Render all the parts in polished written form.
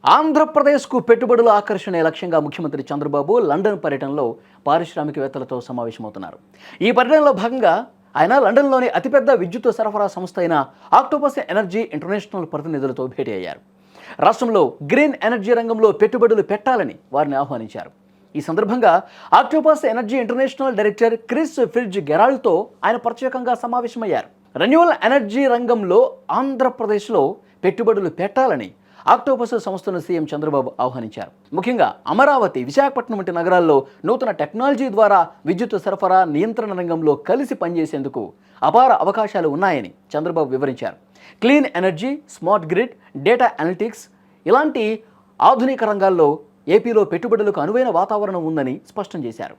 ఆంధ్రప్రదేశ్కు పెట్టుబడుల ఆకర్షణే లక్ష్యంగా ముఖ్యమంత్రి చంద్రబాబు లండన్ పర్యటనలో పారిశ్రామికవేత్తలతో సమావేశమవుతున్నారు. ఈ పర్యటనలో భాగంగా ఆయన లండన్లోని అతిపెద్ద విద్యుత్ సరఫరా సంస్థ అయిన ఆక్టోపస్ ఎనర్జీ ఇంటర్నేషనల్ ప్రతినిధులతో భేటీ అయ్యారు. రాష్ట్రంలో గ్రీన్ ఎనర్జీ రంగంలో పెట్టుబడులు పెట్టాలని వారిని ఆహ్వానించారు. ఈ సందర్భంగా Octopus Energy International director Chris ఫిట్జ్ గెరాల్డ్తో ఆయన ప్రత్యేకంగా సమావేశమయ్యారు. రెన్యూవల్ ఎనర్జీ రంగంలో ఆంధ్రప్రదేశ్లో పెట్టుబడులు పెట్టాలని ఆక్టోపస్ సంస్థను సీఎం చంద్రబాబు ఆహ్వానించారు. ముఖ్యంగా అమరావతి, విశాఖపట్నం వంటి నగరాల్లో నూతన టెక్నాలజీ ద్వారా విద్యుత్ సరఫరా నియంత్రణ రంగంలో కలిసి పనిచేసేందుకు అపార అవకాశాలు ఉన్నాయని చంద్రబాబు వివరించారు. Clean energy, smart grid, data analytics ఇలాంటి ఆధునిక రంగాల్లో ఏపీలో పెట్టుబడులకు అనువైన వాతావరణం ఉందని స్పష్టం చేశారు.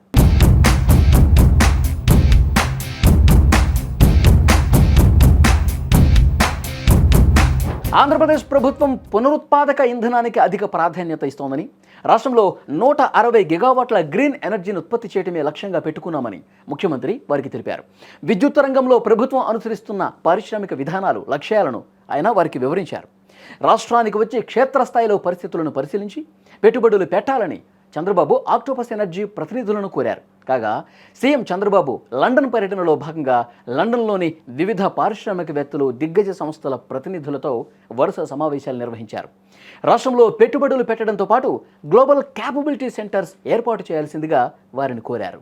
ఆంధ్రప్రదేశ్ ప్రభుత్వం పునరుత్పాదక ఇంధనానికి అధిక ప్రాధాన్యత ఇస్తోందని, రాష్ట్రంలో 160 గిగావాట్ల గ్రీన్ ఎనర్జీని ఉత్పత్తి చేయడమే లక్ష్యంగా పెట్టుకున్నామని ముఖ్యమంత్రి వారికి తెలిపారు. విద్యుత్ రంగంలో ప్రభుత్వం అనుసరిస్తున్న పారిశ్రామిక విధానాలు, లక్ష్యాలను ఆయన వారికి వివరించారు. రాష్ట్రానికి వచ్చి క్షేత్రస్థాయిలో పరిస్థితులను పరిశీలించి పెట్టుబడులు పెట్టాలని చంద్రబాబు ఆక్టోపస్ ఎనర్జీ ప్రతినిధులను కోరారు. కాగా సీఎం చంద్రబాబు లండన్ పర్యటనలో భాగంగా లండన్లోని వివిధ పారిశ్రామికవేత్తలు, దిగ్గజ సంస్థల ప్రతినిధులతో వరుస సమావేశాలు నిర్వహించారు. రాష్ట్రంలో పెట్టుబడులు పెట్టడంతో పాటు గ్లోబల్ క్యాపబిలిటీ సెంటర్స్ ఏర్పాటు చేయాల్సిందిగా వారిని కోరారు.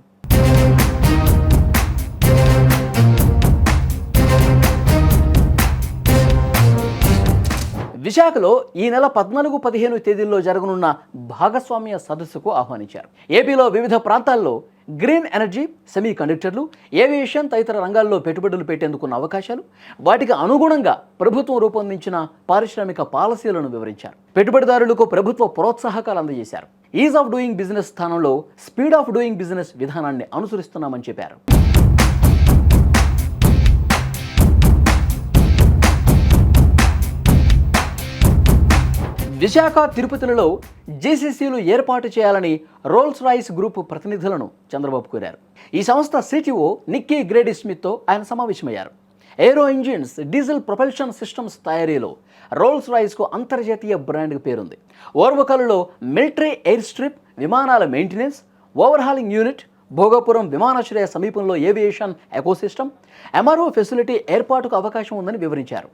విశాఖలో ఈ నెల 14-15 తేదీల్లో జరగనున్న భాగస్వామ్య సదస్సుకు ఆహ్వానించారు. ఏపీలో వివిధ ప్రాంతాల్లో గ్రీన్ ఎనర్జీ, సెమీ కండక్టర్లు, ఏవియేషన్ తదితర రంగాల్లో పెట్టుబడులు పెట్టేందుకున్న అవకాశాలు, వాటికి అనుగుణంగా ప్రభుత్వం రూపొందించిన పారిశ్రామిక పాలసీలను వివరించారు. పెట్టుబడిదారులకు ప్రభుత్వ ప్రోత్సాహకాలు అందజేశారు. ఈజ్ ఆఫ్ డూయింగ్ బిజినెస్ స్థానంలో స్పీడ్ ఆఫ్ డూయింగ్ బిజినెస్ విధానాన్ని అనుసరిస్తున్నామని చెప్పారు. విశాఖ, తిరుపతిలలో జేసీసీలు ఏర్పాటు చేయాలని రోల్స్ రాయిస్ గ్రూప్ ప్రతినిధులను చంద్రబాబు కోరారు. ఈ సంస్థ సిటిఓ నిక్కీ గ్రేడీ స్మిత్తో ఆయన సమావేశమయ్యారు. ఏరో ఇంజిన్స్, డీజిల్ ప్రొపల్షన్ సిస్టమ్స్ తయారీలో రోల్స్ రాయిస్కు అంతర్జాతీయ బ్రాండ్ పేరుంది. ఓర్వకల్లో మిలిటరీ ఎయిర్ స్ట్రిప్, విమానాల మెయింటెనెన్స్, ఓవర్హాలింగ్ యూనిట్, భోగాపురం విమానాశ్రయ సమీపంలో ఏవియేషన్ ఎకోసిస్టమ్, ఎంఆర్ఓ ఫెసిలిటీ ఏర్పాటుకు అవకాశం ఉందని వివరించారు.